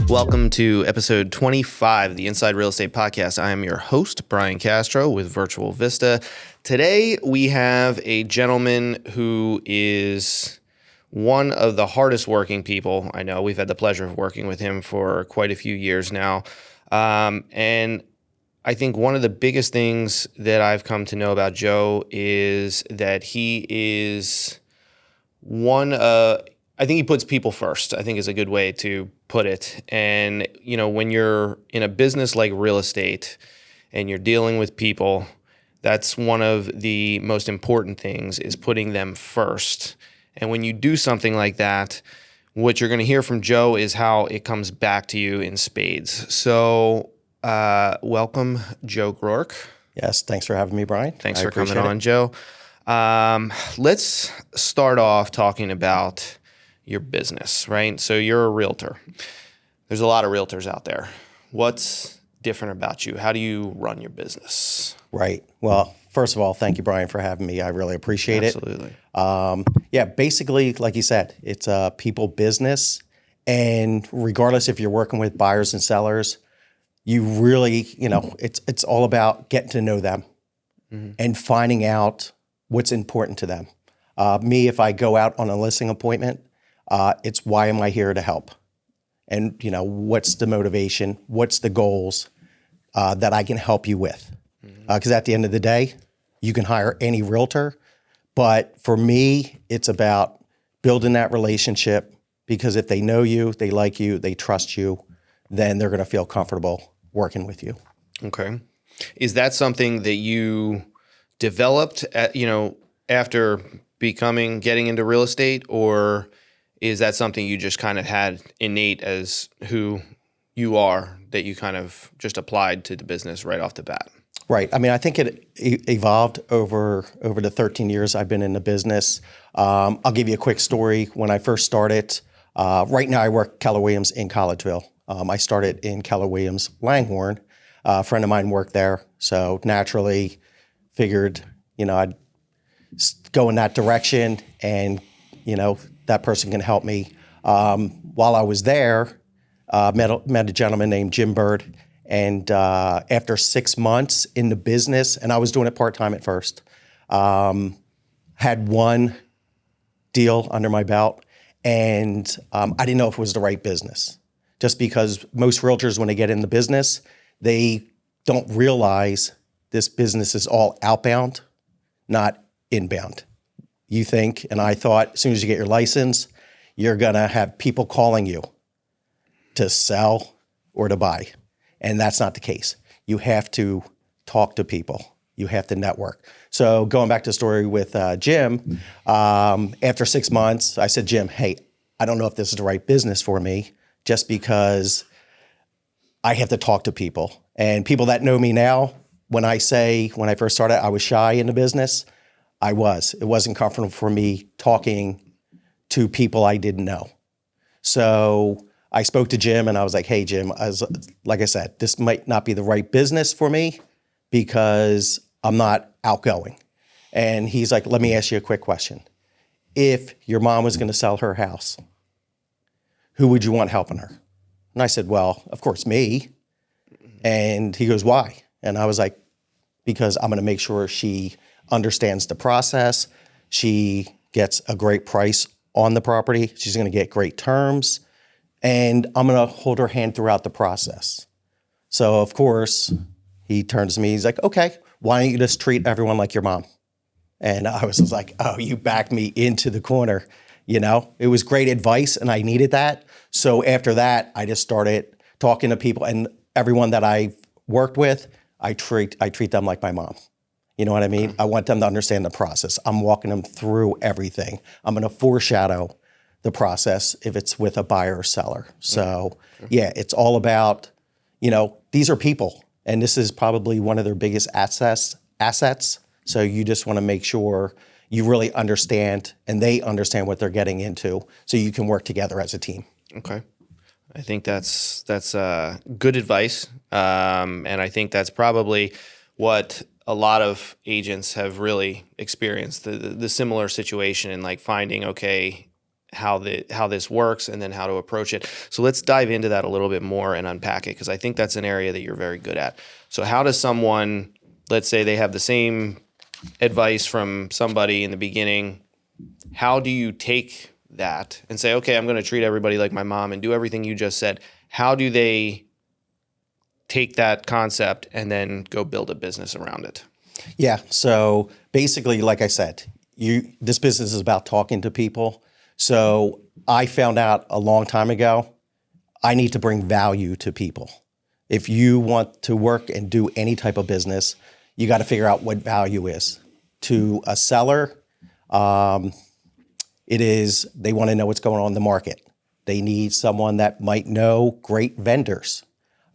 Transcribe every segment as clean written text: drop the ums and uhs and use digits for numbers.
Welcome to episode 25 of the Inside Real Estate Podcast. I am your host, Brian Castro with Virtual Vista. Today, we have a gentleman who is one of the hardest working people I know. We've had the pleasure of working with him for quite a few years now. And I think one of the biggest things that I've come to know about Joe is that he is I think he puts people first, I think is a good way to put it. And, you know, when you're in a business like real estate and you're dealing with people, that's one of the most important things is putting them first. And when you do something like that, what you're going to hear from Joe is how it comes back to you in spades. So welcome, Joe Groarke. Yes, thanks for having me, Brian. Thanks for coming on, Joe. Let's start off talking about your business, right? So you're a realtor. There's a lot of realtors out there. What's different about you? How do you run your business? Right. Well, first of all, thank you, Brian, for having me. I really appreciate it. Absolutely. Basically, like you said, it's a people business. And regardless if you're working with buyers and sellers, you really, it's all about getting to know them and finding out what's important to them. Me, if I go out on a listing appointment, it's why am I here to help? And, what's the motivation? What's the goals that I can help you with? Because at the end of the day, you can hire any realtor. But for me, it's about building that relationship because if they know you, they like you, they trust you, then they're going to feel comfortable working with you. Okay. Is that something that you developed after getting into real estate, or is that something you just kind of had innate as who you are that you kind of just applied to the business right off the bat? Right. I mean, I think it evolved over the 13 years I've been in the business. I'll give you a quick story. When I first started, right now I work Keller Williams in Collegeville. I started in Keller Williams Langhorne. A friend of mine worked there, so naturally figured, I'd go in that direction and, that person can help me. While I was there, met a gentleman named Jim Bird. And after 6 months in the business, and I was doing it part-time at first, had one deal under my belt, and I didn't know if it was the right business. Just because most realtors, when they get in the business, they don't realize this business is all outbound, not inbound. You think, and I thought, as soon as you get your license, you're going to have people calling you to sell or to buy. And that's not the case. You have to talk to people. You have to network. So going back to the story with Jim, after 6 months, I said, Jim, hey, I don't know if this is the right business for me just because I have to talk to people. And people that know me now, when I first started, I was shy in the business. It wasn't comfortable for me talking to people I didn't know. So I spoke to Jim and I was like, hey, Jim, like I said, this might not be the right business for me because I'm not outgoing. And he's like, let me ask you a quick question. If your mom was going to sell her house, who would you want helping her? And I said, well, of course, me. And he goes, why? And I was like, because I'm going to make sure she understands the process. She gets a great price on the property. She's going to get great terms. And I'm going to hold her hand throughout the process. So, of course, he turns to me. He's like, okay, why don't you just treat everyone like your mom? And I was just like, oh, you backed me into the corner. It was great advice and I needed that. So after that, I just started talking to people and everyone that I've worked with, I treat them like my mom. You know what I mean? I want them to understand the process. I'm walking them through everything. I'm going to foreshadow the process if it's with a buyer or seller. So yeah, it's all about, these are people and this is probably one of their biggest assets. So you just want to make sure you really understand and they understand what they're getting into so you can work together as a team. Okay. I think that's good advice. And I think that's probably what a lot of agents have really experienced, the similar situation in like finding, okay, how this works and then how to approach it. So let's dive into that a little bit more and unpack it, because I think that's an area that you're very good at. So how does someone, let's say they have the same advice from somebody in the beginning, how do you take that and say, okay, I'm going to treat everybody like my mom and do everything you just said? How do they take that concept and then go build a business around it? Yeah. So basically, like I said, this business is about talking to people. So I found out a long time ago, I need to bring value to people. If you want to work and do any type of business, you got to figure out what value is. To a seller, they want to know what's going on in the market. They need someone that might know great vendors.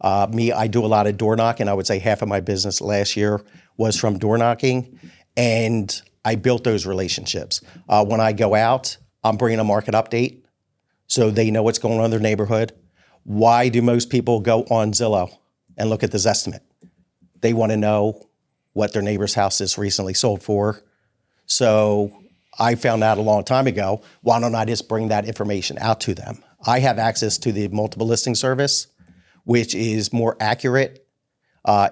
I do a lot of door knocking. I would say half of my business last year was from door knocking, and I built those relationships. When I go out, I'm bringing a market update so they know what's going on in their neighborhood. Why do most people go on Zillow and look at the Zestimate? They want to know what their neighbor's house is recently sold for. So I found out a long time ago, why don't I just bring that information out to them? I have access to the multiple listing service, which is more accurate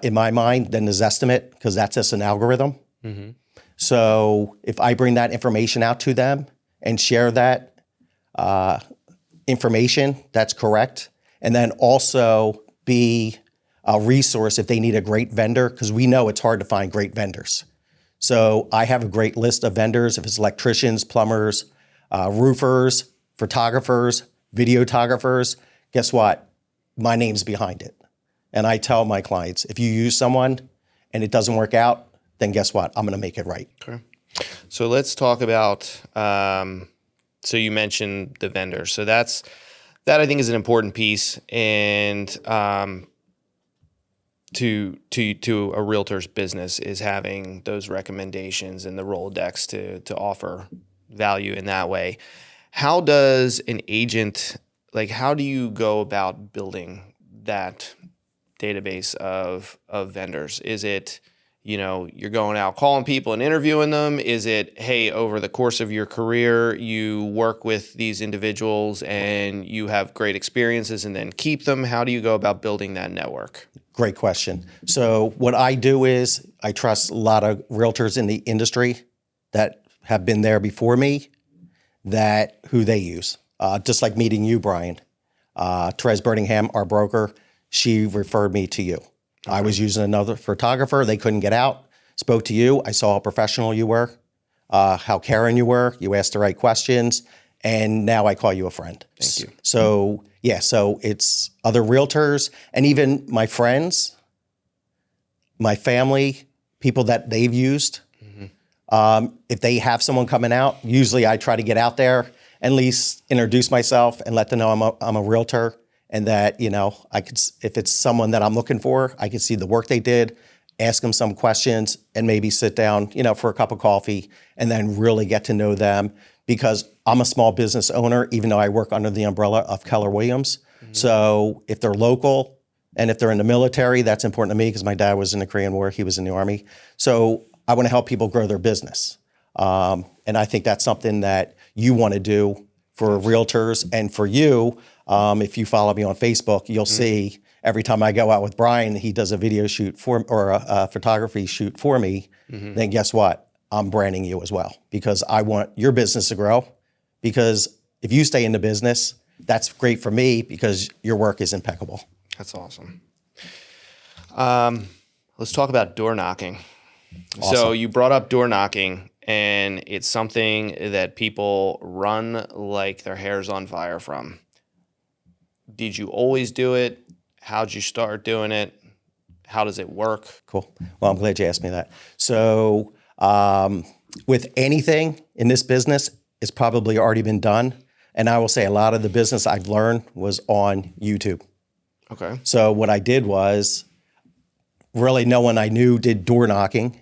in my mind than the Zestimate, because that's just an algorithm. Mm-hmm. So if I bring that information out to them and share that information, that's correct. And then also be a resource if they need a great vendor, because we know it's hard to find great vendors. So I have a great list of vendors. If it's electricians, plumbers, roofers, photographers, videographers, guess what? My name's behind it. And I tell my clients, if you use someone and it doesn't work out, then guess what? I'm going to make it right. Okay. So let's talk about, so you mentioned the vendor. So that I think is an important piece, and to a realtor's business is having those recommendations and the Rolodex to offer value in that way. How does an agent, how do you go about building that database of vendors? Is it, you're going out calling people and interviewing them? Is it, hey, over the course of your career, you work with these individuals and you have great experiences and then keep them? How do you go about building that network? Great question. So what I do is I trust a lot of realtors in the industry that have been there before me, who they use. Just like meeting you, Brian. Therese Birmingham, our broker, she referred me to you. I was using another photographer. They couldn't get out. Spoke to you. I saw how professional you were, how caring you were. You asked the right questions. And now I call you a friend. Thank you. So, yeah, so it's other realtors and even my friends, my family, people that they've used. Mm-hmm. If they have someone coming out, usually I try to get out there, at least introduce myself and let them know I'm a realtor. And that, I could, if it's someone that I'm looking for, I could see the work they did, ask them some questions, and maybe sit down, for a cup of coffee, and then really get to know them. Because I'm a small business owner, even though I work under the umbrella of Keller Williams. Mm-hmm. So if they're local and if they're in the military, that's important to me because my dad was in the Korean War, he was in the Army. So I want to help people grow their business. And I think that's something that you want to do for realtors and for you. If you follow me on Facebook, you'll see every time I go out with Brian, he does a video shoot or a photography shoot for me. Mm-hmm. Then guess what? I'm branding you as well because I want your business to grow. Because if you stay in the business, that's great for me because your work is impeccable. That's awesome. Let's talk about door knocking. Awesome. So you brought up door knocking, and it's something that people run like their hair's on fire from. Did you always do it? How'd you start doing it? How does it work? Cool. Well, I'm glad you asked me that. So with anything in this business, it's probably already been done. And I will say a lot of the business I've learned was on YouTube. Okay. So what I did was really no one I knew did door knocking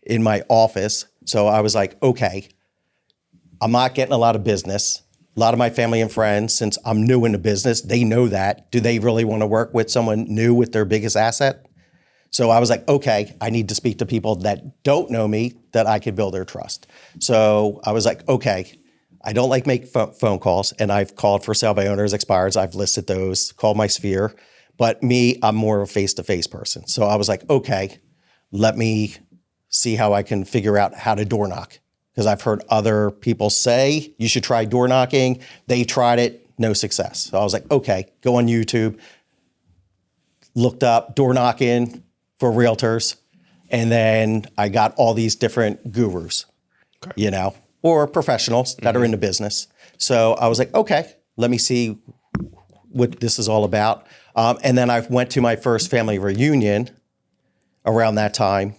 in my office. So I was like, okay, I'm not getting a lot of business. A lot of my family and friends, since I'm new in the business, they know that. Do they really want to work with someone new with their biggest asset? So I was like, okay, I need to speak to people that don't know me that I could build their trust. So I was like, okay, I don't like make phone calls, and I've called for sale by owners expireds. I've listed those, called my sphere. But me, I'm more of a face-to-face person. So I was like, okay, let me see how I can figure out how to door knock. Because I've heard other people say you should try door knocking. They tried it, no success. So I was like, okay, go on YouTube, looked up door knocking for realtors, and then I got all these different gurus, you know, or professionals that are in the business. So I was like, okay, let me see what this is all about. And then I went to my first family reunion around that time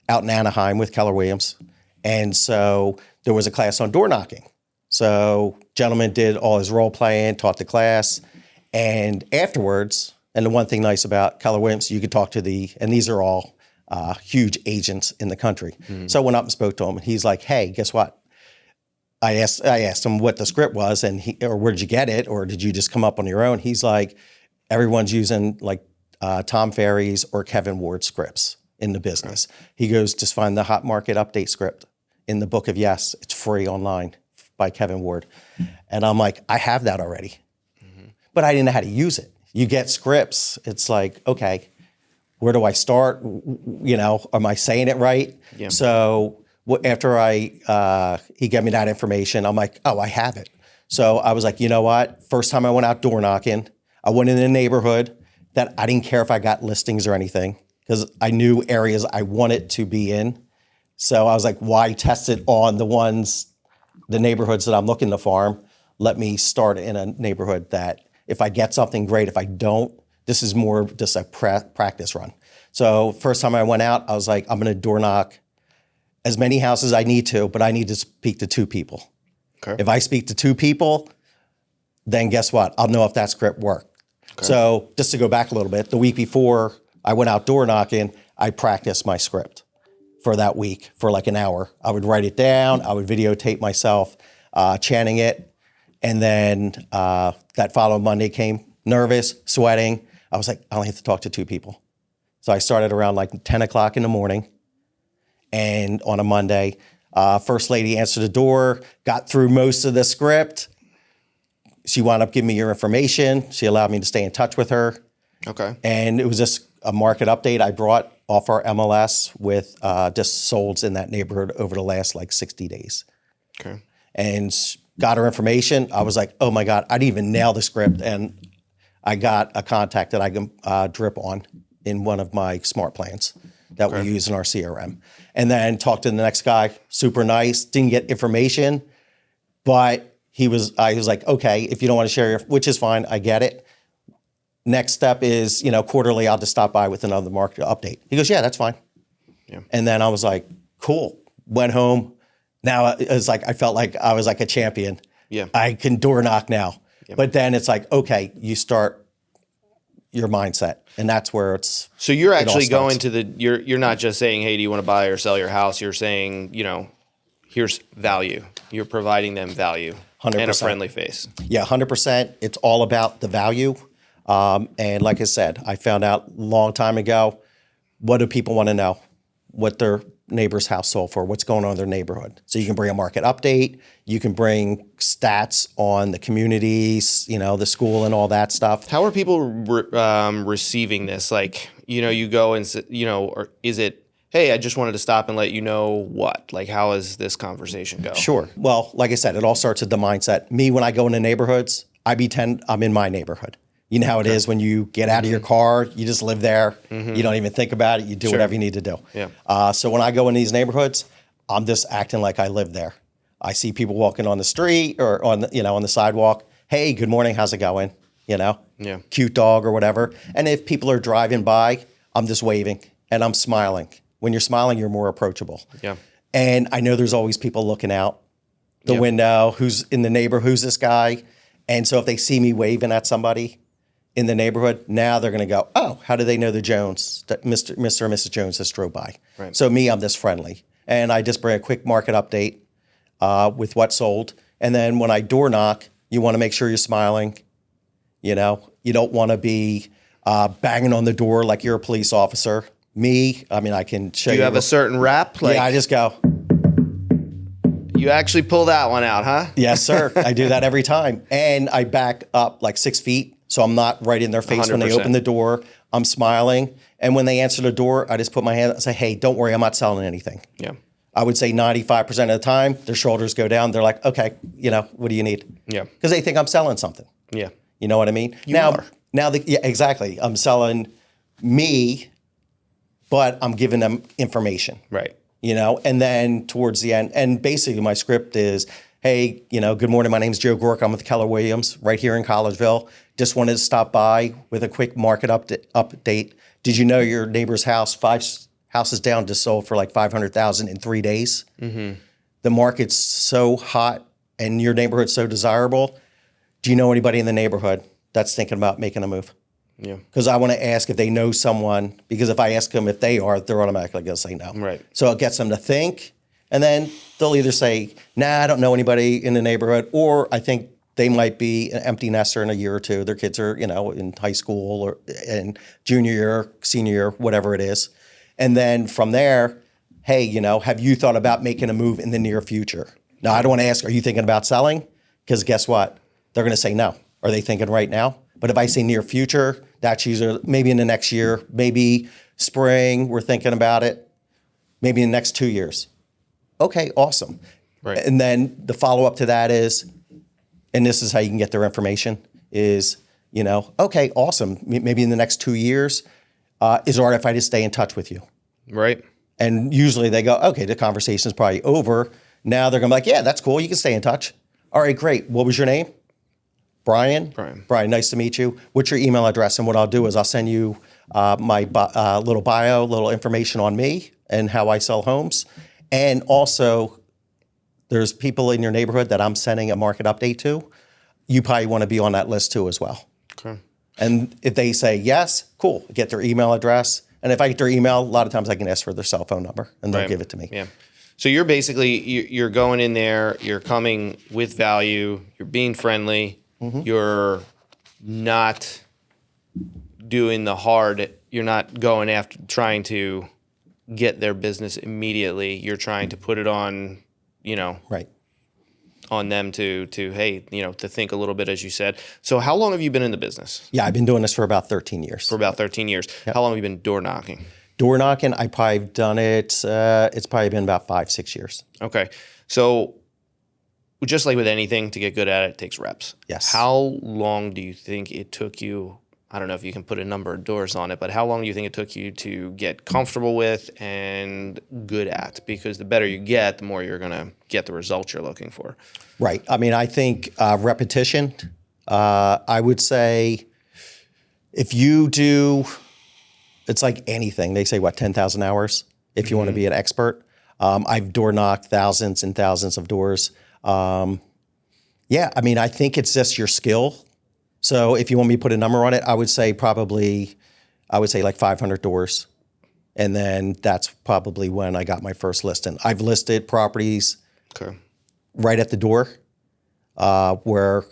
out in Anaheim with Keller Williams. And so there was a class on door knocking. So gentleman did all his role playing, taught the class. And afterwards, and the one thing nice about Keller Williams, you could talk to and these are all huge agents in the country. So I went up and spoke to him, and he's like, hey, guess what? I asked him what the script was, and or where did you get it, or did you just come up on your own? He's like, everyone's using like Tom Ferry's or Kevin Ward scripts in the business. He goes, just find the hot market update script in the Book of Yes. It's free online by Kevin Ward. And I'm like, I have that already, but I didn't know how to use it. You get scripts. It's like, okay, where do I start? You know, am I saying it right? Yeah. So after he gave me that information, I'm like, oh, I have it. So I was like, you know what? First time I went out door knocking, I went in a neighborhood that I didn't care if I got listings or anything because I knew areas I wanted to be in. So I was like, why test it on the neighborhoods that I'm looking to farm? Let me start in a neighborhood that if I get something, great. If I don't, this is more just a practice run. So first time I went out, I was like, I'm going to door knock as many houses I need to, but I need to speak to 2 people. Okay. If I speak to 2 people, then guess what? I'll know if that script worked. Okay. So just to go back a little bit, the week before I went out door knocking, I practiced my script for that week for like an hour. I would write it down. I would videotape myself chanting it. And then that following Monday came, nervous, sweating. I was like, I only have to talk to 2 people. So I started around like 10 o'clock in the morning. And on a Monday, first lady answered the door, got through most of the script. She wound up giving me your information. She allowed me to stay in touch with her. Okay. And it was just a market update I brought off our MLS with just solds in that neighborhood over the last like 60 days. Okay. And got her information. I was like, oh my God, I didn't even nail the script. And I got a contact that I can drip on in one of my smart plans that we use in our CRM. And then talked to the next guy, super nice, didn't get information, but I was like, okay, if you don't want to share which is fine, I get it. Next step is, quarterly, I'll just stop by with another market update. He goes, yeah, that's fine. Yeah. And then I was like, cool, went home. Now it's like, I felt like I was like a champion. Yeah. I can door knock now. Yeah. But then it's like, okay, you start your mindset, and that's where it's. So you're actually going to you're not just saying, hey, do you want to buy or sell your house? You're saying, here's value. You're providing them value 100%. And a friendly face. Yeah, 100%. It's all about the value. And like I said, I found out a long time ago, what do people want to know? What their neighbor's house sold for, what's going on in their neighborhood. So you can bring a market update, you can bring stats on the communities, the school and all that stuff. How are people receiving this? Like, you go and, or is it, hey, I just wanted to stop and let you know what? Like, how does this conversation go? Sure. Well, like I said, it all starts with the mindset. Me, when I go into neighborhoods, I pretend I'm in my neighborhood. You know how it is when you get out of your car, you just live there. You don't even think about it. You do whatever you need to do. Yeah. So when I go in these neighborhoods, I'm just acting like I live there. I see people walking on the street or on the sidewalk. Hey, good morning. How's it going? Cute dog or whatever. And if people are driving by, I'm just waving and I'm smiling. When you're smiling, you're more approachable. Yeah. And I know there's always people looking out the window. Who's in the neighborhood? Who's this guy? And so if they see me waving at somebody in the neighborhood, now they're going to go, oh, how do they know that Mr. and Mrs. Jones just drove by? Right. So me, I'm just friendly. And I just bring a quick market update with what sold. And then when I door knock, you want to make sure you're smiling. You don't want to be banging on the door like you're a police officer. I can show you. Do you have a certain rap? Yeah, I just go. You actually pull that one out, huh? Yes, sir. I do that every time. And I back up like 6 feet. So I'm not right in their face when they 100%. open the door. I'm smiling. And when they answer the door, I just put my hand up and say, hey, don't worry, I'm not selling anything. Yeah. I would say 95% of the time, their shoulders go down. They're like, okay, what do you need? Yeah. Because they think I'm selling something. Yeah. You know what I mean? You are. Yeah, exactly. I'm selling me, but I'm giving them information. Right. And then towards the end, and basically my script is, hey, good morning. My name is Joe Groarke. I'm with Keller Williams right here in Collegeville. Just wanted to stop by with a quick market update. Did you know your neighbor's house, 5 houses down, just sold for like $500,000 in 3 days? Mm-hmm. The market's so hot and your neighborhood's so desirable. Do you know anybody in the neighborhood that's thinking about making a move? Yeah. Because I want to ask if they know someone, because if I ask them if they are, they're automatically going to say no. Right. So it gets them to think, and then they'll either say, nah, I don't know anybody in the neighborhood, or I think they might be an empty nester in a year or two. Their kids are, in high school or in junior year, senior year, whatever it is. And then from there, hey, have you thought about making a move in the near future? Now, I don't want to ask, are you thinking about selling? Because guess what? They're going to say no. Are they thinking right now? But if I say near future, that's usually maybe in the next year, maybe spring, we're thinking about it, maybe in the next 2 years. Okay, awesome. Right. And then the follow-up to that is, and this is how you can get their information, is, okay, awesome. Maybe in the next 2 years, is it all right if I just stay in touch with you? Right. And usually they go, okay, the conversation is probably over. Now they're going to be like, yeah, that's cool. You can stay in touch. All right, great. What was your name? Brian, nice to meet you. What's your email address? And what I'll do is I'll send you my little bio, little information on me and how I sell homes. And also, there's people in your neighborhood that I'm sending a market update to. You probably want to be on that list too as well. Okay. And if they say yes, cool, get their email address. And if I get their email, a lot of times I can ask for their cell phone number and they'll give it to me. Yeah. So you're basically, you're going in there, you're coming with value, you're being friendly. Mm-hmm. You're not doing the hard. You're not going after trying to get their business immediately. You're trying to put it on, right, on them to hey, to think a little bit, as you said. So how long have you been in the business? Yeah, I've been doing this for about 13 years. For about 13 years. Yep. How long have you been door knocking? Door knocking, I probably done it. It's probably been about 5-6 years. Okay, so. Just like with anything, to get good at it takes reps. Yes. How long do you think it took you? I don't know if you can put a number of doors on it, but how long do you think it took you to get comfortable with and good at? Because the better you get, the more you're going to get the results you're looking for. Right. I mean, I think repetition. I would say if you do, it's like anything. They say, 10,000 hours if you want to be an expert. I've door knocked thousands and thousands of doors. I think it's just your skill. So if you want me to put a number on it, I would say like 500 doors. And then that's probably when I got my first listing. I've listed properties right at the door where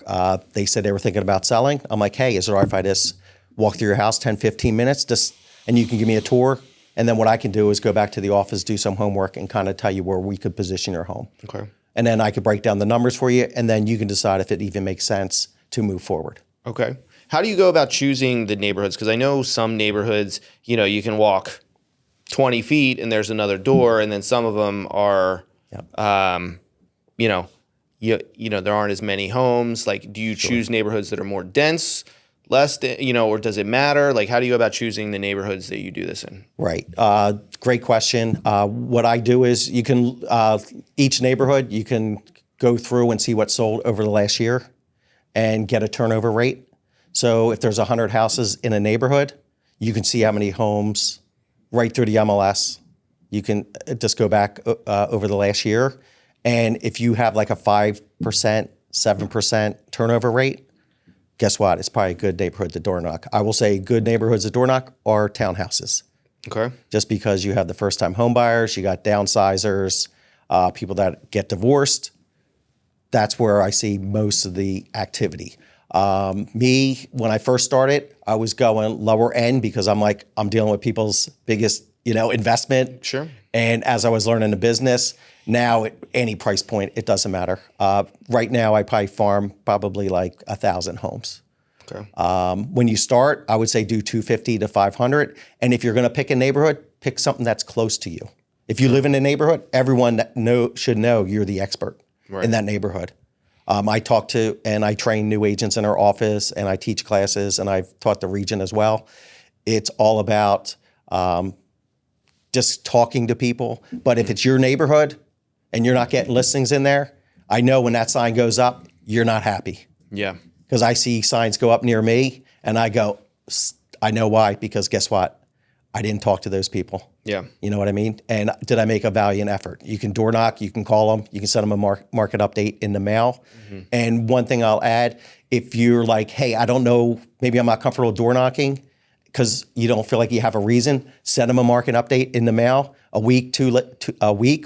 they said they were thinking about selling. I'm like, hey, is it all right if I just walk through your house 10, 15 minutes and you can give me a tour? And then what I can do is go back to the office, do some homework, and kind of tell you where we could position your home. Okay. And then I could break down the numbers for you, and then you can decide if it even makes sense to move forward. Okay. How do you go about choosing the neighborhoods? Because I know some neighborhoods, you can walk 20 feet and there's another door, and then some of them are, there aren't as many homes. Like, do you choose neighborhoods that are more dense, less, or does it matter? Like, how do you go about choosing the neighborhoods that you do this in? Right. Great question. What I do is you can, each neighborhood, you can go through and see what sold over the last year and get a turnover rate. So if there's 100 houses in a neighborhood, you can see how many homes right through the MLS. You can just go back over the last year. And if you have like a 5%, 7% turnover rate, guess what? It's probably a good neighborhood to door knock. I will say good neighborhoods to door knock are townhouses. Okay. Just because you have the first-time home buyers, you got downsizers, people that get divorced. That's where I see most of the activity. Me, when I first started, I was going lower end because I'm dealing with people's biggest, investment. Sure. And as I was learning the business, Now, at any price point, it doesn't matter. Right now, I probably farm probably like 1,000 homes. Okay. When you start, I would say do 250 to 500. And if you're going to pick a neighborhood, pick something that's close to you. If you live in a neighborhood, everyone that should know you're the expert in that neighborhood. I talk to and I train new agents in our office, and I teach classes, and I've taught the region as well. It's all about just talking to people. But if it's your neighborhood and you're not getting listings in there, I know when that sign goes up, you're not happy. Yeah. Because I see signs go up near me and I go, I know why, because guess what? I didn't talk to those people. Yeah. You know what I mean? And did I make a valiant effort? You can door knock, you can call them, you can send them a market update in the mail. Mm-hmm. And one thing I'll add, if you're like, hey, I don't know, maybe I'm not comfortable door knocking because you don't feel like you have a reason, send them a market update in the mail a week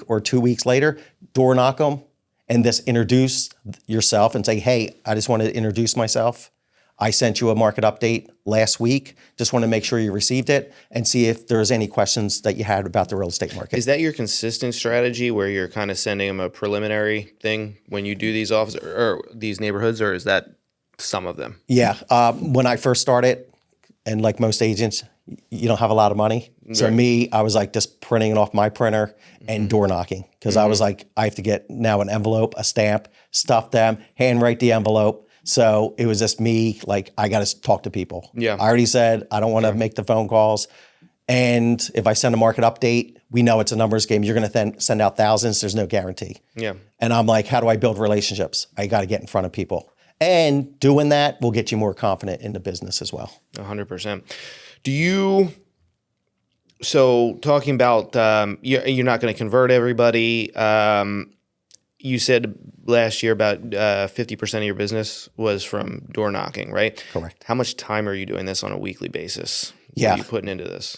or 2 weeks later, door knock them. And just introduce yourself and say, hey, I just want to introduce myself. I sent you a market update last week. Just want to make sure you received it and see if there's any questions that you had about the real estate market. Is that your consistent strategy where you're kind of sending them a preliminary thing when you do these offices or these neighborhoods, or is that some of them? Yeah. When I first started, and like most agents, you don't have a lot of money. So me, I was like just printing it off my printer and door knocking because I was like, I have to get now an envelope, a stamp, stuff them, handwrite the envelope. So it was just me, like, I got to talk to people. Yeah. I already said I don't want to make the phone calls. And if I send a market update, we know it's a numbers game. You're going to then send out thousands. There's no guarantee. Yeah. And I'm like, how do I build relationships? I got to get in front of people. And doing that will get you more confident in the business as well. 100%. So talking about, you're not going to convert everybody. You said last year about 50% of your business was from door knocking, right? Correct. How much time are you doing this on a weekly basis? Yeah. What are you putting into this?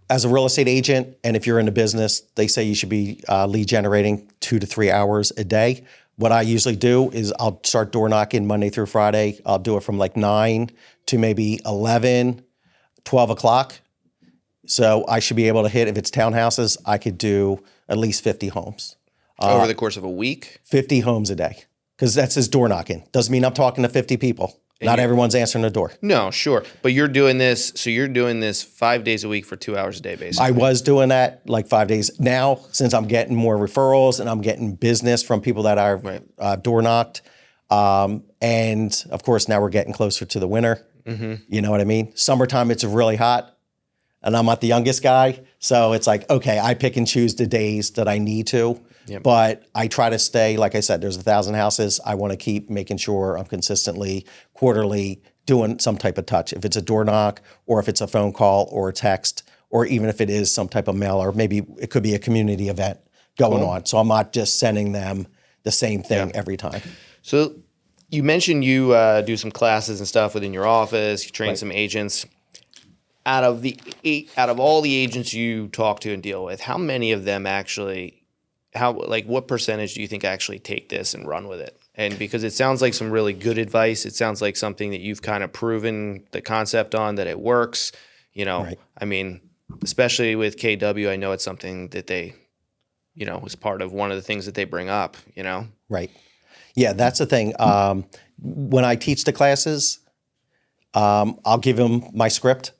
As a real estate agent, and if you're in the business, they say you should be lead generating 2 to 3 hours a day. What I usually do is I'll start door knocking Monday through Friday. I'll do it from like 9 to maybe 11, 12 o'clock. So I should be able to hit, if it's townhouses, I could do at least 50 homes. Over the course of a week? 50 homes a day. Because that's just door knocking. Doesn't mean I'm talking to 50 people. Not everyone's answering the door. No, sure. But you're doing this, so you're doing this 5 days a week for 2 hours a day, basically. I was doing that like 5 days. Now, since I'm getting more referrals and I'm getting business from people that are door knocked, and of course, now we're getting closer to the winter. Mm-hmm. You know what I mean? Summertime, it's really hot, and I'm not the youngest guy. So it's like, okay, I pick and choose the days that I need to. Yep. But I try to stay, like I said, there's 1,000 houses. I want to keep making sure I'm consistently, quarterly, doing some type of touch. If it's a door knock, or if it's a phone call or a text, or even if it is some type of mail, or maybe it could be a community event going on. So I'm not just sending them the same thing every time. So you mentioned you do some classes and stuff within your office. You train some agents. Out of all the agents you talk to and deal with, how many of them actually? What percentage do you think actually take this and run with it? And because it sounds like some really good advice, it sounds like something that you've kind of proven the concept on, that it works. You know, I mean, especially with KW, I know it's something that they, was part of one of the things that they bring up, Right. Yeah, that's the thing. When I teach the classes, I'll give them my script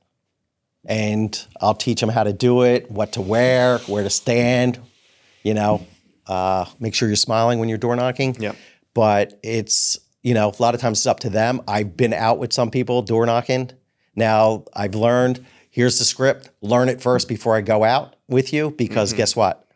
and I'll teach them how to do it, what to wear, where to stand. Make sure you're smiling when you're door knocking. Yeah. But it's, a lot of times it's up to them. I've been out with some people door knocking. Now I've learned, here's the script, learn it first before I go out with you, because guess what?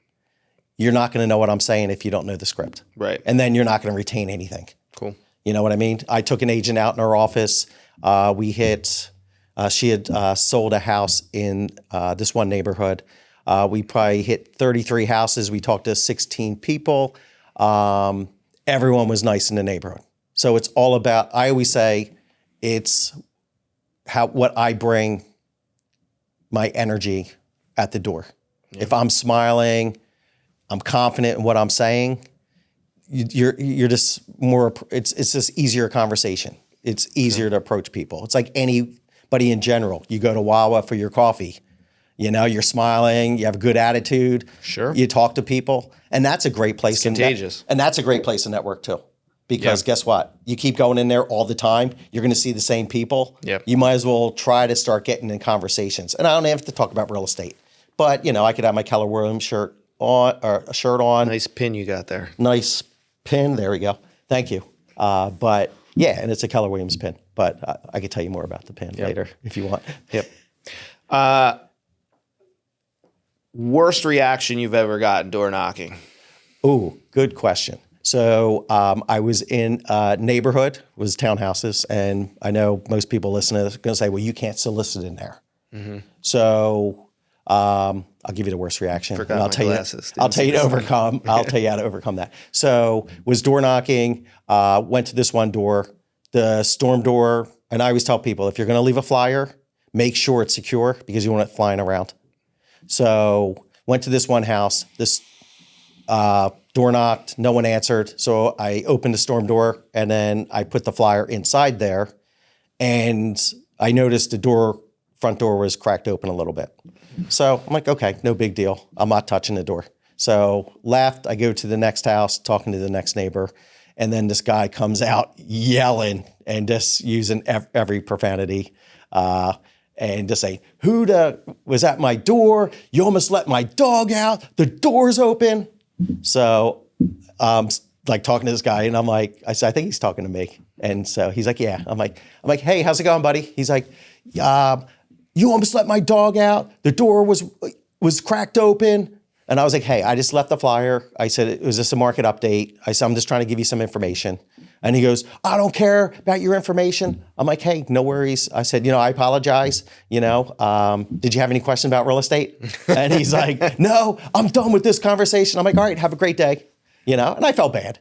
You're not going to know what I'm saying if you don't know the script. Right. And then you're not going to retain anything. Cool. You know what I mean? I took an agent out in our office. She had sold a house in this one neighborhood. We probably hit 33 houses. We talked to 16 people. Everyone was nice in the neighborhood. So it's all about, I always say, it's what I bring, my energy at the door. Yeah. If I'm smiling, I'm confident in what I'm saying, you're just more, it's just easier conversation. It's easier to approach people. It's like anybody in general. You go to Wawa for your coffee. You're smiling, you have a good attitude. Sure. You talk to people, and that's a great place. Contagious. And that's a great place to network too. Because guess what? You keep going in there all the time, you're going to see the same people. Yep. You might as well try to start getting in conversations. And I don't have to talk about real estate, but I could have my Keller Williams shirt on or a shirt on. Nice pin you got there. Nice pin. There we go. Thank you. But yeah, and it's a Keller Williams pin. But I could tell you more about the pin later if you want. Yep. Worst reaction you've ever gotten door knocking? Ooh, good question. So I was in a neighborhood, was townhouses, and I know most people listening to this are going to say, well, you can't solicit in there. Mm-hmm. So I'll give you the worst reaction. Forgot and I'll my tell glasses. I'll tell you to overcome. I'll tell you how to overcome that. So was door knocking, went to this one door, the storm door, and I always tell people, if you're going to leave a flyer, make sure it's secure because you want it flying around. So went to this one house, this door knocked, no one answered. So I opened the storm door and then I put the flyer inside there, and I noticed the front door was cracked open a little bit. So I'm like, okay, no big deal. I'm not touching the door. So left, I go to the next house, talking to the next neighbor, and then this guy comes out yelling and just using every profanity. And just say, who was at my door? You almost let my dog out. The door's open. So like talking to this guy, and I'm like, I said, I think he's talking to me. And so he's like, yeah. I'm like, hey, how's it going, buddy? He's like, you almost let my dog out. The door was cracked open. And I was like, hey, I just left the flyer. I said, it was just a market update. I said, I'm just trying to give you some information. And he goes, I don't care about your information. I'm like, hey, no worries. I said, I apologize. Did you have any questions about real estate? And he's like, no, I'm done with this conversation. I'm like, all right, have a great day. And I felt bad.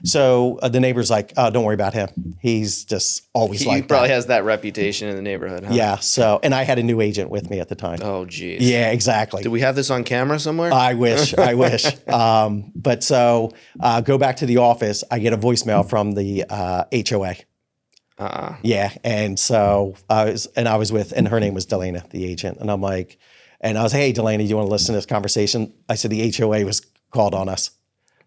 So the neighbor's like, oh, don't worry about him. He's just always like that. He probably has that reputation in the neighborhood, huh? Yeah. So, and I had a new agent with me at the time. Oh, geez. Yeah, exactly. Do we have this on camera somewhere? I wish. But so go back to the office. I get a voicemail from the HOA. Yeah. And so I was with, and her name was Delana, the agent. And I'm like, and I was, hey, Delana, do you want to listen to this conversation? I said, the HOA was called on us.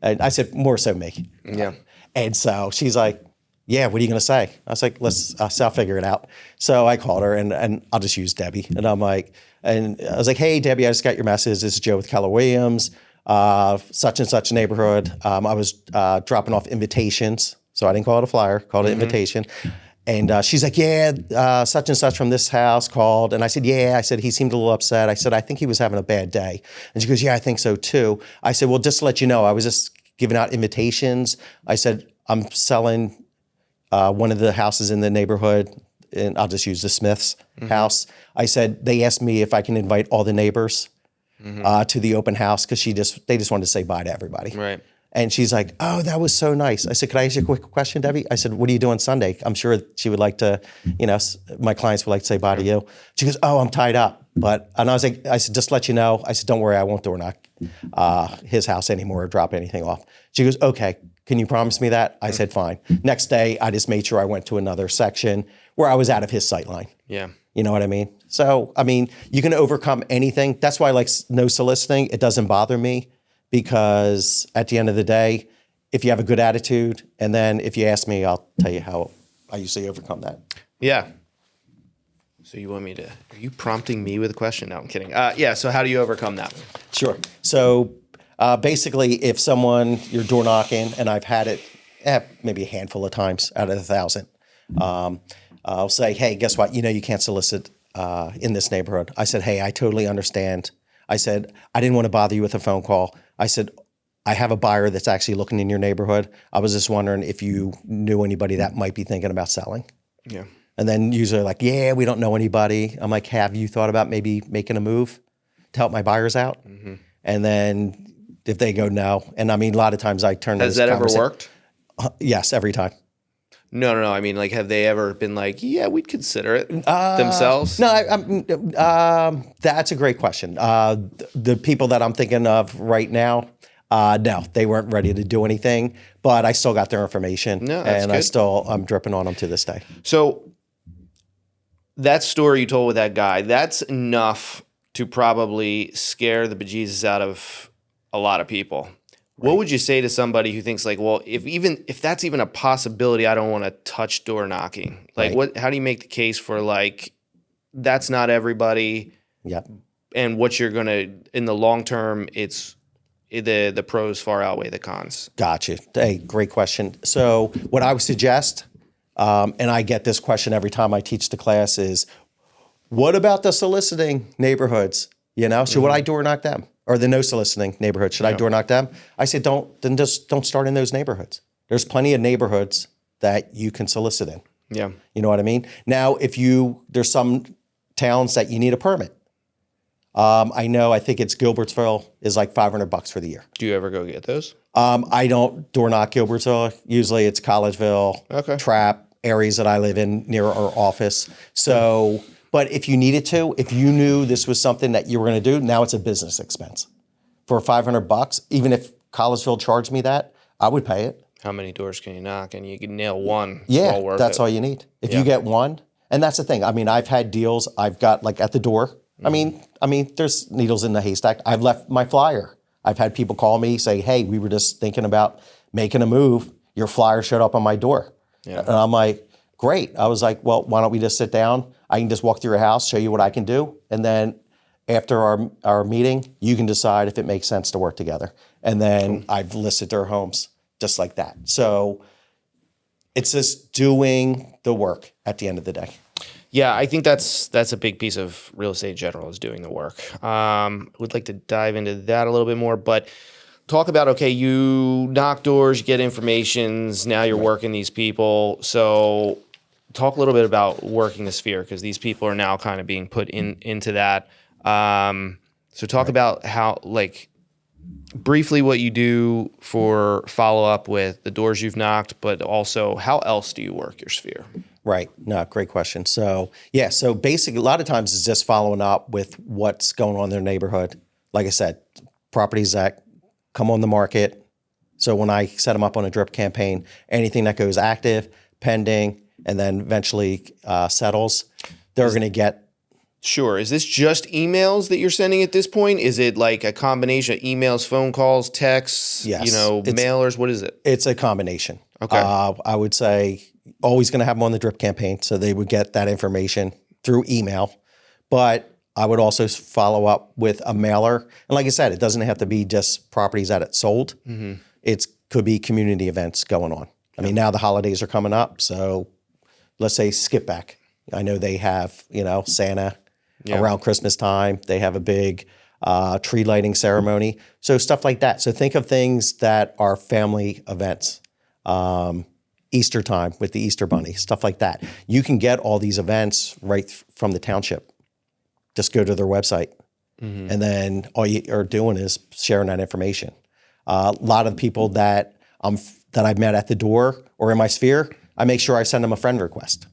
And I said, more so me. Yeah. And so she's like, yeah, what are you going to say? I was like, I'll figure it out. So I called her, and I'll just use Debbie. And I'm like, and I was like, hey, Debbie, I just got your message. This is Joe with Keller Williams, such and such neighborhood. I was dropping off invitations. So I didn't call it a flyer, called it invitation. And she's like, yeah, such and such from this house called. And I said, yeah. I said, he seemed a little upset. I said, I think he was having a bad day. And she goes, yeah, I think so too. I said, well, just to let you know, I was just giving out invitations. I said, I'm selling one of the houses in the neighborhood, and I'll just use the Smith's house. I said, they asked me if I can invite all the neighbors to the open house because they just wanted to say bye to everybody. Right. And she's like, oh, that was so nice. I said, could I ask you a quick question, Debbie? I said, what are you doing Sunday? I'm sure she would like to, my clients would like to say bye to you. She goes, oh, I'm tied up. And I was like, I said, just to let you know. I said, don't worry, I won't door knock his house anymore or drop anything off. She goes, okay, can you promise me that? I said, fine. Next day, I just made sure I went to another section where I was out of his sight line. Yeah. You know what I mean? So, you can overcome anything. That's why I like no soliciting. It doesn't bother me. Because at the end of the day, if you have a good attitude, and then if you ask me, I'll tell you how I usually overcome that. Yeah. So you want me to, are you prompting me with a question? No, I'm kidding. Yeah, so how do you overcome that one? Sure. So basically, if you're door knocking, and I've had it maybe a handful of times out of 1,000, I'll say, hey, guess what? You can't solicit in this neighborhood. I said, hey, I totally understand. I said, I didn't want to bother you with a phone call. I said, I have a buyer that's actually looking in your neighborhood. I was just wondering if you knew anybody that might be thinking about selling. Yeah. And then usually like, yeah, we don't know anybody. I'm like, have you thought about maybe making a move to help my buyers out? Mm-hmm. And then if they go no, and a lot of times I turn to this conversation. Has that ever worked? Yes, every time. No. Like, have they ever been like, yeah, we'd consider it themselves? No, that's a great question. The people that I'm thinking of right now, no, they weren't ready to do anything, but I still got their information. No, that's and good. I'm dripping on them to this day. So that story you told with that guy, that's enough to probably scare the bejesus out of a lot of people. What would you say to somebody who thinks like, well, if that's even a possibility, I don't want to touch door knocking. Like how do you make the case for like, that's not everybody. Yep. And what you're going to, in the long term, it's the pros far outweigh the cons. Gotcha. Hey, great question. So what I would suggest, and I get this question every time I teach the class, is what about the soliciting neighborhoods? Should I door knock them? Or the no soliciting neighborhoods, should I door knock them? I said, just don't start in those neighborhoods. There's plenty of neighborhoods that you can solicit in. Yeah. You know what I mean? Now, there's some towns that you need a permit. I think it's Gilbertsville is like $500 for the year. Do you ever go get those? I don't door knock Gilbertsville. Usually it's Collegeville, Trapp, areas that I live in near our office. So, but if you needed to, if you knew this was something that you were going to do, now it's a business expense. For $500, even if Collegeville charged me that, I would pay it. How many doors can you knock? And you can nail one. Yeah, that's all you need. If you get one, and that's the thing. I mean, I've had deals. I've got like at the door. I mean, there's needles in the haystack. I've left my flyer. I've had people call me, say, hey, we were just thinking about making a move. Your flyer showed up on my door. Yeah. And I'm like, great. I was like, well, why don't we just sit down? I can just walk through your house, show you what I can do. And then after our meeting, you can decide if it makes sense to work together. And then I've listed their homes just like that. So it's just doing the work at the end of the day. Yeah, I think that's a big piece of real estate in general is doing the work. Would like to dive into that a little bit more, but talk about, okay, you knock doors, you get informations, now you're working these people. So talk a little bit about working the sphere because these people are now kind of being put into that. So talk about how, like, briefly what you do for follow-up with the doors you've knocked, but also how else do you work your sphere? Right. No, great question. So, yeah, so basically a lot of times it's just following up with what's going on in their neighborhood. Like I said, properties that come on the market. So when I set them up on a drip campaign, anything that goes active, pending, and then eventually settles, they're going to get. Sure. Is this just emails that you're sending at this point? Is it like a combination of emails, phone calls, texts, yes, mailers? What is it? It's a combination. Okay. I would say always going to have them on the drip campaign. So they would get that information through email. But I would also follow up with a mailer. And like I said, it doesn't have to be just properties that it's sold. Mm-hmm. It could be community events going on. I mean, now the holidays are coming up. So let's say skip back. I know they have, Santa around Christmas time. They have a big tree lighting ceremony. So stuff like that. So think of things that are family events. Easter time with the Easter Bunny, stuff like that. You can get all these events right from the township. Just go to their website. Mm-hmm. And then all you are doing is sharing that information. A lot of people that I've met at the door or in my sphere, I make sure I send them a friend request.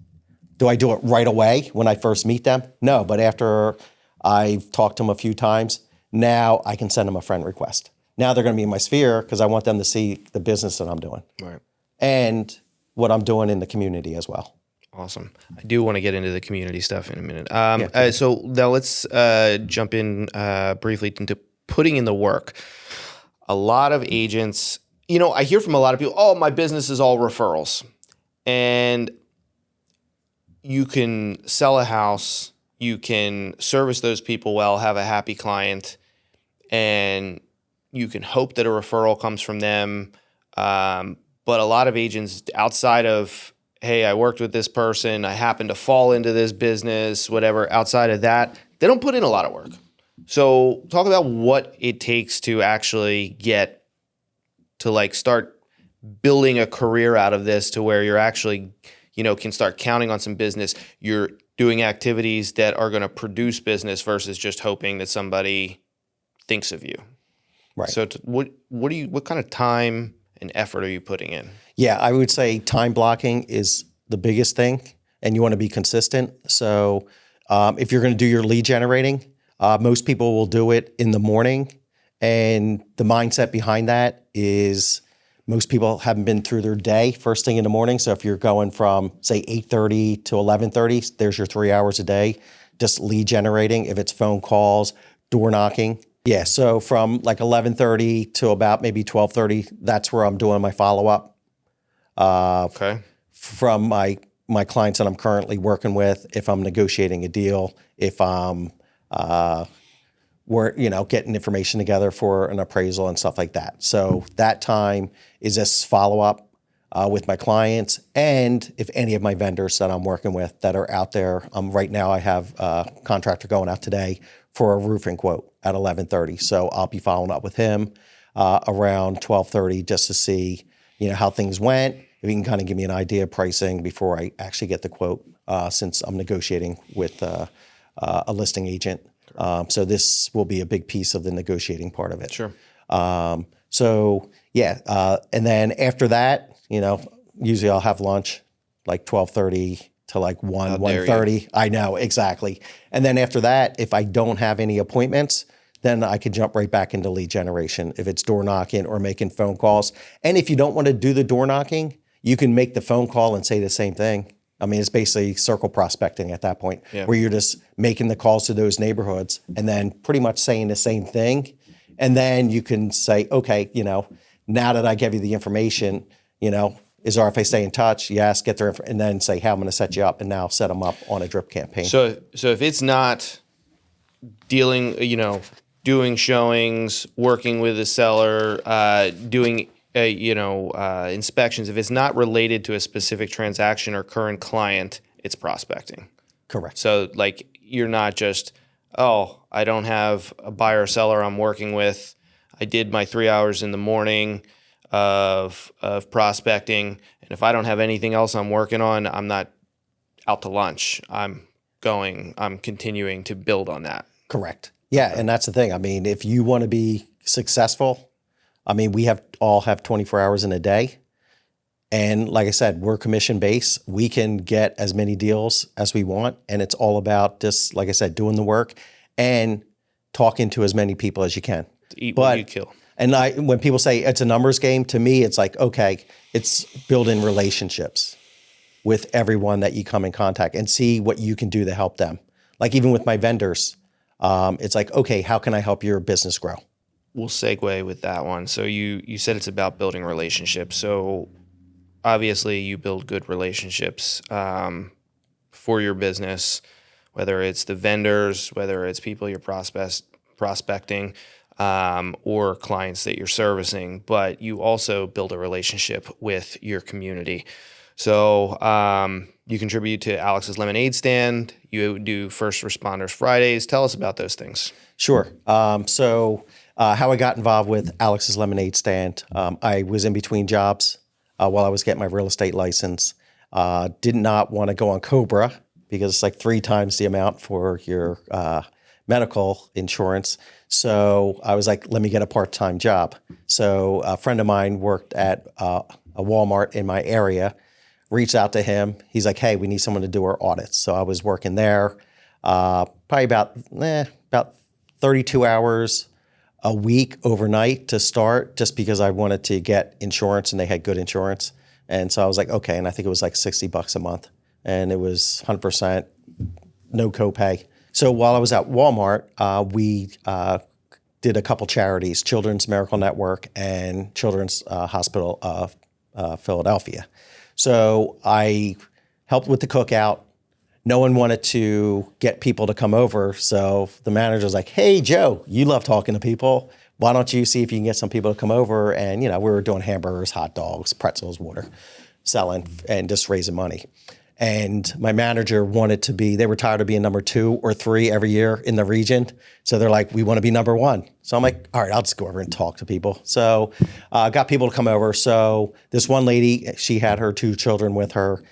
Do I do it right away when I first meet them? No, but after I've talked to them a few times, now I can send them a friend request. Now they're going to be in my sphere because I want them to see the business that I'm doing. Right. And what I'm doing in the community as well. Awesome. I do want to get into the community stuff in a minute. So now let's jump in briefly into putting in the work. A lot of agents, I hear from a lot of people, oh, my business is all referrals. And you can sell a house, you can service those people well, have a happy client, and you can hope that a referral comes from them. But a lot of agents outside of, hey, I worked with this person, I happen to fall into this business, whatever, outside of that, they don't put in a lot of work. So talk about what it takes to actually get to like start building a career out of this to where you're actually, can start counting on some business. You're doing activities that are going to produce business versus just hoping that somebody thinks of you. Right. So what kind of time and effort are you putting in? Yeah, I would say time blocking is the biggest thing, and you want to be consistent. So if you're going to do your lead generating, most people will do it in the morning, and the mindset behind that is Most people haven't been through their day first thing in the morning. So if you're going from, say, 8:30 to 11:30, there's your 3 hours a day, just lead generating. If it's phone calls, door knocking. Yeah, so from like 11:30 to about maybe 12:30, that's where I'm doing my follow-up Okay. from my clients that I'm currently working with, if I'm negotiating a deal, if I'm we're getting information together for an appraisal and stuff like that. So that time is just follow up with my clients, and if any of my vendors that I'm working with that are out there. Right now I have a contractor going out today for a roofing quote at 11:30. So I'll be following up with him around 12:30 just to see how things went. If he can kind of give me an idea of pricing before I actually get the quote, since I'm negotiating with a listing agent. So this will be a big piece of the negotiating part of it. Sure. And then after that, usually I'll have lunch like 12:30 to like 1:30. I know, exactly. And then after that, if I don't have any appointments, then I could jump right back into lead generation if it's door knocking or making phone calls. And if you don't want to do the door knocking, you can make the phone call and say the same thing. I mean, it's basically circle prospecting at that point, where you're just making the calls to those neighborhoods and then pretty much saying the same thing. And then you can say, okay, now that I gave you the information, is there if I stay in touch? Yes, get their and then say, how I'm going to set you up, and now set them up on a drip campaign. So if it's not dealing, doing showings, working with a seller, doing inspections, if it's not related to a specific transaction or current client, it's prospecting. Correct. So like you're not just, I don't have a buyer or seller I'm working with. I did my 3 hours in the morning of prospecting, and if I don't have anything else I'm working on, I'm not out to lunch. I'm continuing to build on that. Correct. Yeah, and that's the thing. I mean, if you want to be successful, I mean, we all have 24 hours in a day. And like I said, we're commission based. We can get as many deals as we want. And it's all about just, like I said, doing the work and talking to as many people as you can. Eat what you kill. And when people say it's a numbers game, to me, it's like, okay, it's building relationships with everyone that you come in contact and see what you can do to help them. Like even with my vendors, it's like, okay, how can I help your business grow? We'll segue with that one. So you said it's about building relationships. So obviously you build good relationships for your business, whether it's the vendors, whether it's people you're prospecting, or clients that you're servicing, but you also build a relationship with your community. So you contribute to Alex's Lemonade Stand. You do First Responders Fridays. Tell us about those things. Sure. How I got involved with Alex's Lemonade Stand, I was in between jobs while I was getting my real estate license. Did not want to go on COBRA because it's like 3 times the amount for your medical insurance. So I was like, let me get a part-time job. So a friend of mine worked at a Walmart in my area, reached out to him. He's like, hey, we need someone to do our audits. So I was working there probably about 32 hours a week overnight to start, just because I wanted to get insurance and they had good insurance. And so I was like, okay. And I think it was like $60 a month, and it was 100%, no copay. So while I was at Walmart, we did a couple charities, Children's Miracle Network and Children's Hospital of Philadelphia. So I helped with the cookout. No one wanted to get people to come over. So the manager was like, hey, Joe, you love talking to people. Why don't you see if you can get some people to come over? And, we were doing hamburgers, hot dogs, pretzels, water, selling and just raising money. And my manager they were tired of being number 2 or 3 every year in the region. So they're like, we want to be number 1. So I'm like, all right, I'll just go over and talk to people. So I got people to come over. So this one lady, she had her 2 children with her.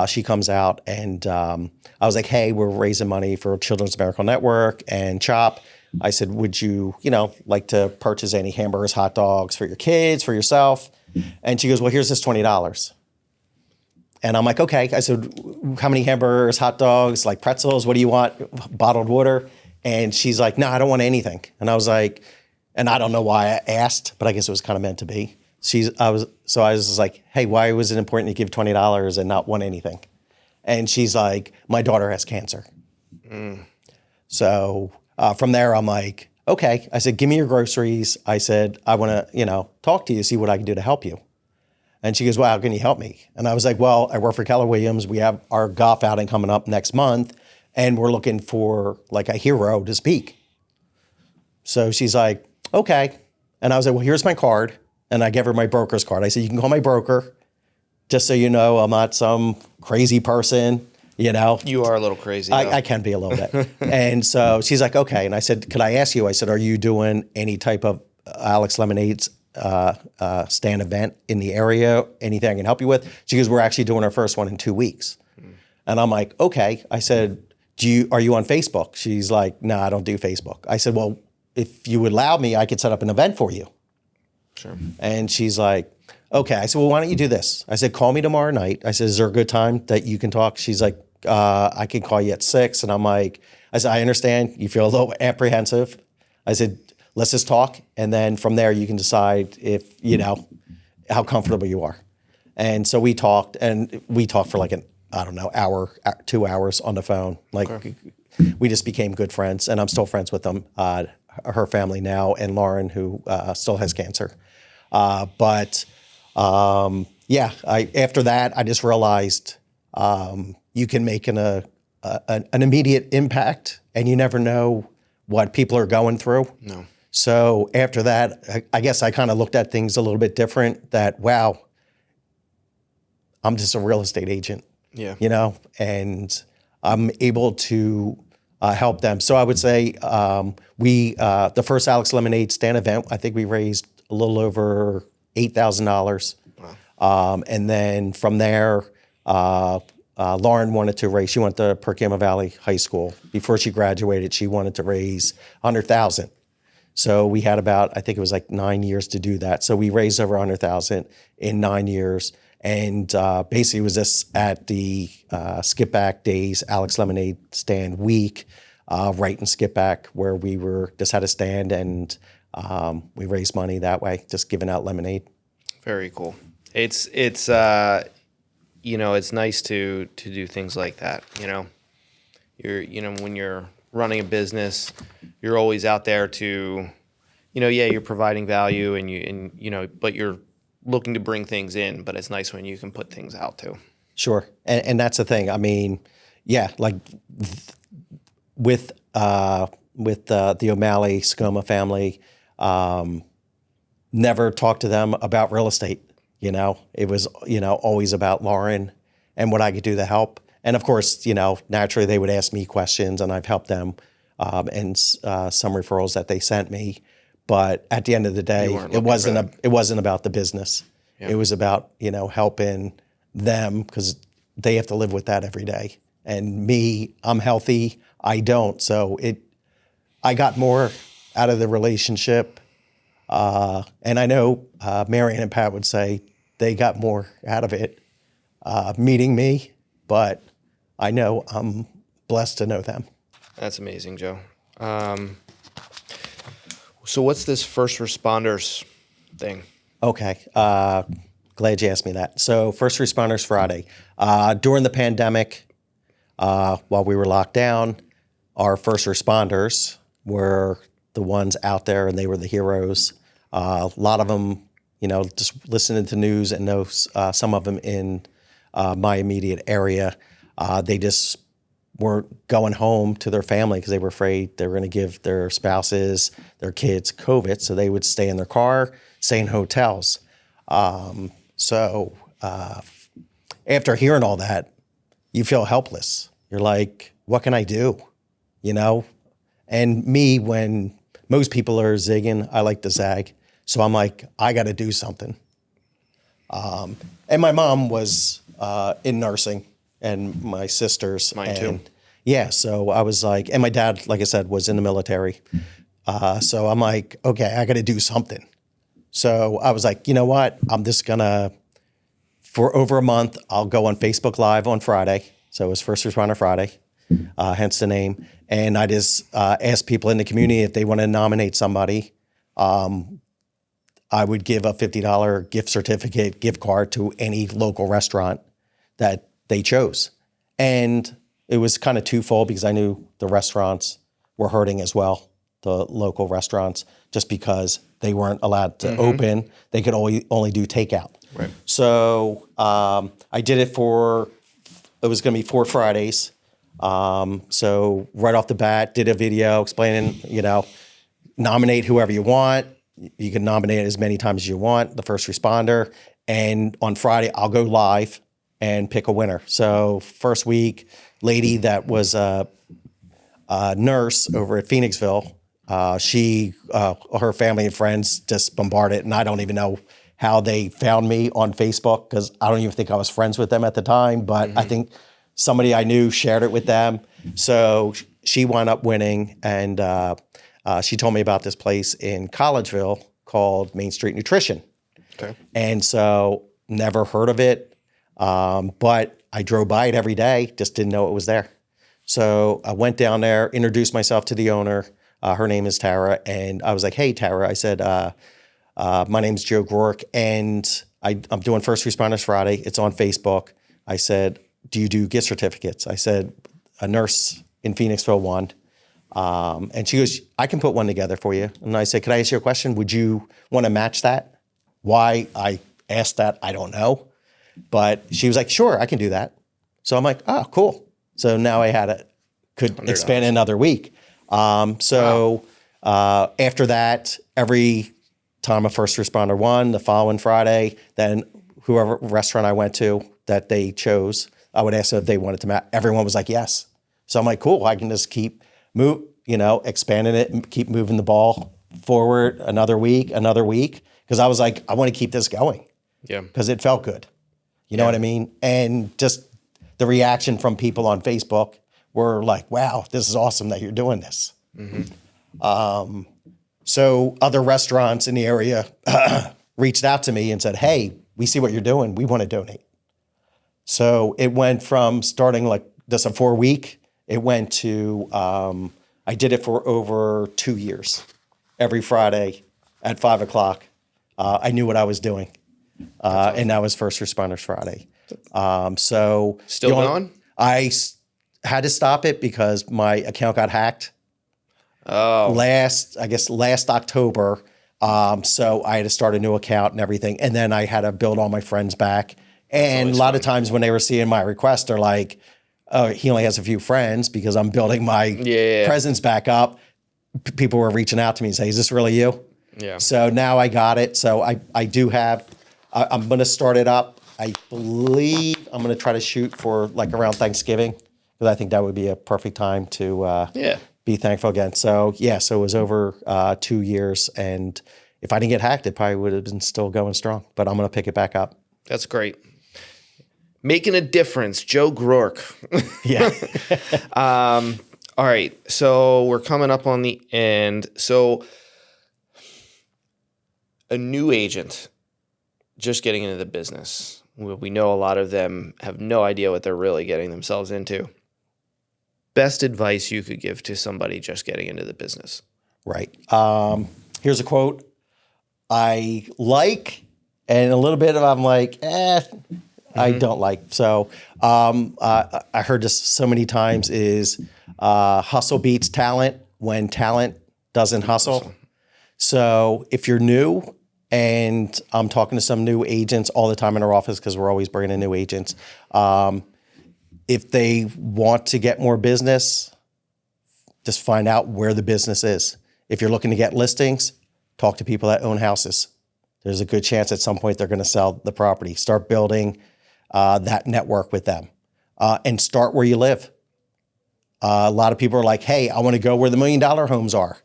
She comes out, and I was like, hey, we're raising money for Children's Miracle Network and CHOP. I said, would you, like to purchase any hamburgers, hot dogs for your kids, for yourself? And she goes, well, here's this $20. And I'm like, okay. I said, how many hamburgers, hot dogs, like pretzels? What do you want? Bottled water? And she's like, no, I don't want anything. And I was like, and I don't know why I asked, but I guess it was kind of meant to be. I was just like, hey, why was it important to give $20 and not want anything? And she's like, my daughter has cancer. So from there, I'm like, okay. I said, give me your groceries. I said, I want to, talk to you, see what I can do to help you. And she goes, well, how can you help me? And I was like, well, I work for Keller Williams. We have our golf outing coming up next month, and we're looking for like a hero to speak. So she's like, okay. And I was like, well, here's my card. And I gave her my broker's card. I said, you can call my broker, just so you know I'm not some crazy person, You are a little crazy. I can be a little bit. And so she's like, okay. And I said, could I ask you, I said, are you doing any type of Alex Lemonade's stand event in the area? Anything I can help you with? She goes, we're actually doing our first one in 2 weeks. And I'm like, okay. I said, are you on Facebook? She's like, no, I don't do Facebook. I said, well, if you would allow me, I could set up an event for you. Sure. And she's like, okay. I said, well, why don't you do this? I said, call me tomorrow night. I said, is there a good time that you can talk? She's like, I can call you at 6. And I'm like, I said, I understand you feel a little apprehensive. I said, let's just talk. And then from there, you can decide if, how comfortable you are. And so we talked for like hour, 2 hours on the phone. Like we just became good friends, and I'm still friends with them, her family now, and Lauren, who still has cancer. After that, I just realized you can make an immediate impact, and you never know what people are going through. No. So after that, I guess I kind of looked at things a little bit different. That, wow, I'm just a real estate agent. Yeah. And I'm able to help them. So I would say the first Alex Lemonade stand event, I think we raised a little over $8,000. Wow. And then from there, Lauren wanted to raise. She went to Perkama Valley High School. Before she graduated, she wanted to raise $100,000. So we had I think it was like 9 years to do that. So we raised over $100,000 in 9 years. And basically it was just at the Skip Back Days, Alex Lemonade Stand Week, right in Skip Back, where we just had a stand, and we raised money that way, just giving out lemonade. Very cool. It's it's nice to do things like that. When you're running a business, you're always out there to, you're providing value, but you're looking to bring things in, but it's nice when you can put things out too. Sure. And that's the thing. I mean, like with the O'Malley Scoma family, never talked to them about real estate. It was, always about Lauren and what I could do to help. And of course, naturally they would ask me questions, and I've helped them, and some referrals that they sent me. But at the end of the day, it wasn't about the business. Yeah. It was about, helping them, because they have to live with that every day. And me, I'm healthy. I don't. So I got more out of the relationship. And I know Marion and Pat would say they got more out of it meeting me, but I know I'm blessed to know them. That's amazing, Joe. So what's this first responders thing? Okay. Glad you asked me that. So First Responders Friday. During the pandemic, while we were locked down, our first responders were the ones out there, and they were the heroes. A lot of them, just listening to news, and know some of them in my immediate area. They just weren't going home to their family because they were afraid they were going to give their spouses, their kids COVID. So they would stay in their car, stay in hotels. So after hearing all that, you feel helpless. You're like, what can I do? And me, when most people are zigging, I like to zag. So I'm like, I got to do something. And my mom was in nursing, and my sisters. Mine too. Yeah, so I was like, and my dad, like I said, was in the military. So I'm like, okay, I got to do something. So I was like, you know what? I'm just gonna, for over a month, I'll go on Facebook Live on Friday. So it was First Responder Friday, hence the name. And I just asked people in the community if they want to nominate somebody. I would give a $50 gift certificate, gift card to any local restaurant that they chose. And it was kind of twofold because I knew the restaurants were hurting as well, the local restaurants, just because they weren't allowed to open. They could only do takeout. Right. So I did it it was going to be 4 Fridays. So right off the bat, did a video explaining, nominate whoever you want. You can nominate as many times as you want, the first responder. And on Friday, I'll go live and pick a winner. So first week, lady that was a nurse over at Phoenixville, her family and friends just bombarded, and I don't even know how they found me on Facebook because I don't even think I was friends with them at the time, but I think somebody I knew shared it with them. So she wound up winning, and she told me about this place in Collegeville called Main Street Nutrition. Okay. And so never heard of it, but I drove by it every day, just didn't know it was there. So I went down there, introduced myself to the owner. Her name is Tara. And I was like, hey, Tara, I said, my name's Joe Groarke, and I'm doing First Responders Friday. It's on Facebook. I said, do you do gift certificates? I said, a nurse in Phoenixville won. And she goes, I can put one together for you. And I said, can I ask you a question? Would you want to match that? Why I asked that, I don't know. But she was like, sure, I can do that. So I'm like, oh, cool. So now I could expand another week. After that, every time a first responder won, the following Friday, then whoever restaurant I went to that they chose, I would ask them if they wanted to match. Everyone was like, yes. So I'm like, cool, I can just keep expanding it and keep moving the ball forward another week. Because I was like, I want to keep this going. Yeah. Because it felt good. You know what I mean? And just the reaction from people on Facebook were like, wow, this is awesome that you're doing this. So other restaurants in the area reached out to me and said, hey, we see what you're doing. We want to donate. So it went from starting like just a 4-week, it went to, I did it for over 2 years. Every Friday at 5 o'clock, I knew what I was doing. And that was First Responders Friday. Still going? I had to stop it because my account got hacked. Oh. Last October. So I had to start a new account and everything. And then I had to build all my friends back. And a lot of times when they were seeing my request, they're like, oh, he only has a few friends because I'm building my presence back up. People were reaching out to me and saying, is this really you? Yeah. So now I got it. So I do have, I'm going to start it up. I believe I'm going to try to shoot for like around Thanksgiving because I think that would be a perfect time to be thankful again. So so it was over 2 years. And if I didn't get hacked, it probably would have been still going strong. But I'm going to pick it back up. That's great. Making a difference, Joe Groarke. Yeah. All right. So we're coming up on the end. So a new agent just getting into the business. We know a lot of them have no idea what they're really getting themselves into. Best advice you could give to somebody just getting into the business. Right. Here's a quote I like, and a little bit of I'm like, I don't like. So I heard this so many times is hustle beats talent when talent doesn't hustle. So if you're new, and I'm talking to some new agents all the time in our office because we're always bringing in new agents. If they want to get more business, just find out where the business is. If you're looking to get listings, talk to people that own houses. There's a good chance at some point they're going to sell the property. Start building that network with them and start where you live. A lot of people are like, hey, I want to go where the $1 million homes are.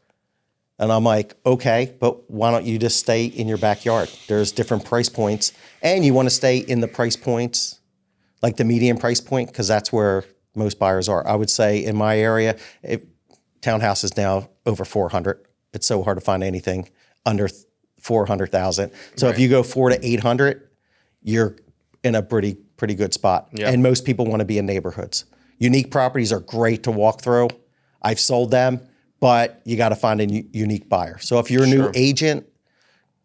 And I'm like, okay, but why don't you just stay in your backyard? There's different price points, and you want to stay in the price points, like the median price point, because that's where most buyers are. I would say in my area, townhouse is now over 400. It's so hard to find anything under 400,000. So if you go 400 to 800, you're in a pretty good spot. Yep. And most people want to be in neighborhoods. Unique properties are great to walk through. I've sold them. But you got to find a unique buyer. So if you're a new agent,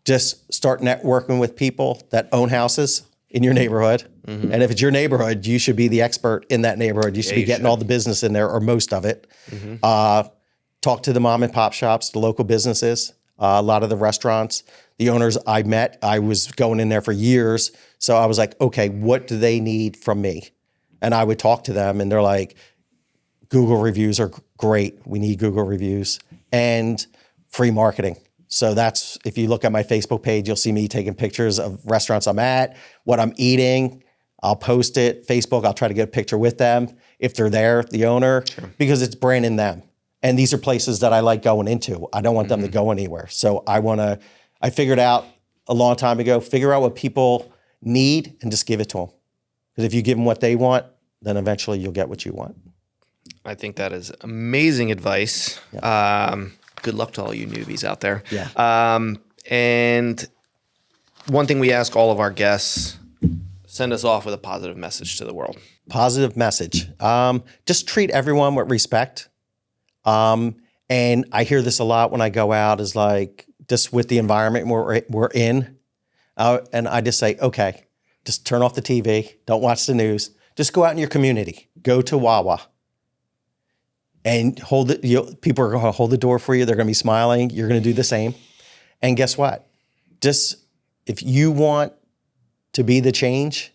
just start networking with people that own houses in your neighborhood. And if it's your neighborhood, you should be the expert in that neighborhood. You should be getting all the business in there, or most of it. Talk to the mom and pop shops, the local businesses, a lot of the restaurants, the owners I met. I was going in there for years. So I was like, okay, what do they need from me? And I would talk to them, and they're like, Google reviews are great. We need Google reviews and free marketing. So that's, if you look at my Facebook page, you'll see me taking pictures of restaurants I'm at, what I'm eating. I'll post it. Facebook, I'll try to get a picture with them if they're there, the owner, because it's branding them. And these are places that I like going into. I don't want them to go anywhere. So I figured out a long time ago, figure out what people need and just give it to them. Because if you give them what they want, then eventually you'll get what you want. I think that is amazing advice. Yeah. Good luck to all you newbies out there. Yeah. And one thing we ask all of our guests, send us off with a positive message to the world. Positive message. Just treat everyone with respect. And I hear this a lot when I go out, is like, just with the environment we're in. And I just say, okay, just turn off the TV. Don't watch the news. Just go out in your community. Go to Wawa. And hold it. People are going to hold the door for you. They're going to be smiling. You're going to do the same. And guess what? Just, if you want to be the change,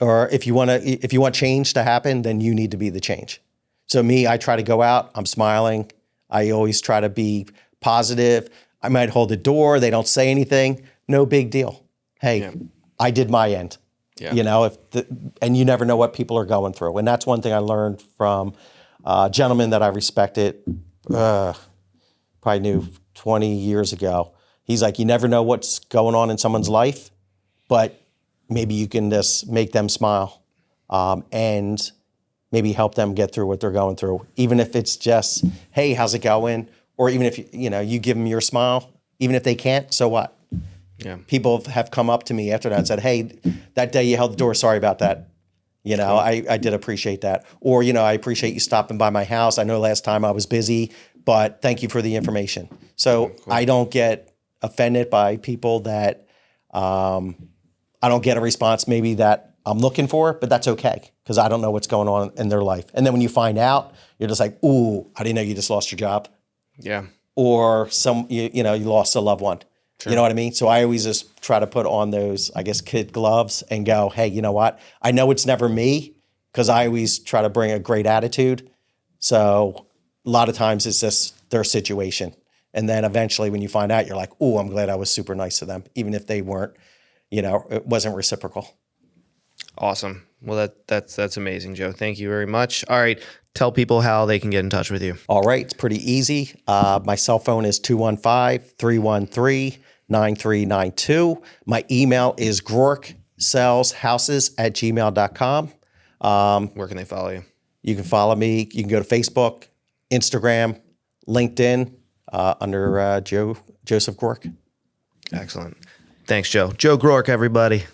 or if you want change to happen, then you need to be the change. So me, I try to go out. I'm smiling. I always try to be positive. I might hold the door. They don't say anything. No big deal. Hey, I did my end. Yeah. You know, and you never know what people are going through. And that's one thing I learned from a gentleman that I respected, probably knew 20 years ago. He's like, you never know what's going on in someone's life, but maybe you can just make them smile, and maybe help them get through what they're going through. Even if it's just, hey, how's it going? Or even if you give them your smile, even if they can't, so what? Yeah. People have come up to me after that and said, hey, that day you held the door, sorry about that. Cool. I did appreciate that. Or, I appreciate you stopping by my house. I know last time I was busy, but thank you for the information. So cool. I don't get offended by people that I don't get a response maybe that I'm looking for, but that's okay, because I don't know what's going on in their life. And then when you find out, you're just like, ooh, I didn't know you just lost your job. Yeah. Or you lost a loved one. Sure. You know what I mean? So I always just try to put on those, I guess, kid gloves and go, hey, you know what? I know it's never me, because I always try to bring a great attitude. So a lot of times it's just their situation. And then eventually when you find out, you're like, oh, I'm glad I was super nice to them, even if they weren't, it wasn't reciprocal. Awesome. Well, that's amazing, Joe. Thank you very much. All right. Tell people how they can get in touch with you. All right. It's pretty easy. My cell phone is 215-313-9392. My email is groarkesellshouses@gmail.com. Where can they follow you? You can follow me. You can go to Facebook, Instagram, LinkedIn, under Joseph Groarke. Excellent. Thanks, Joe. Joe Groarke, everybody.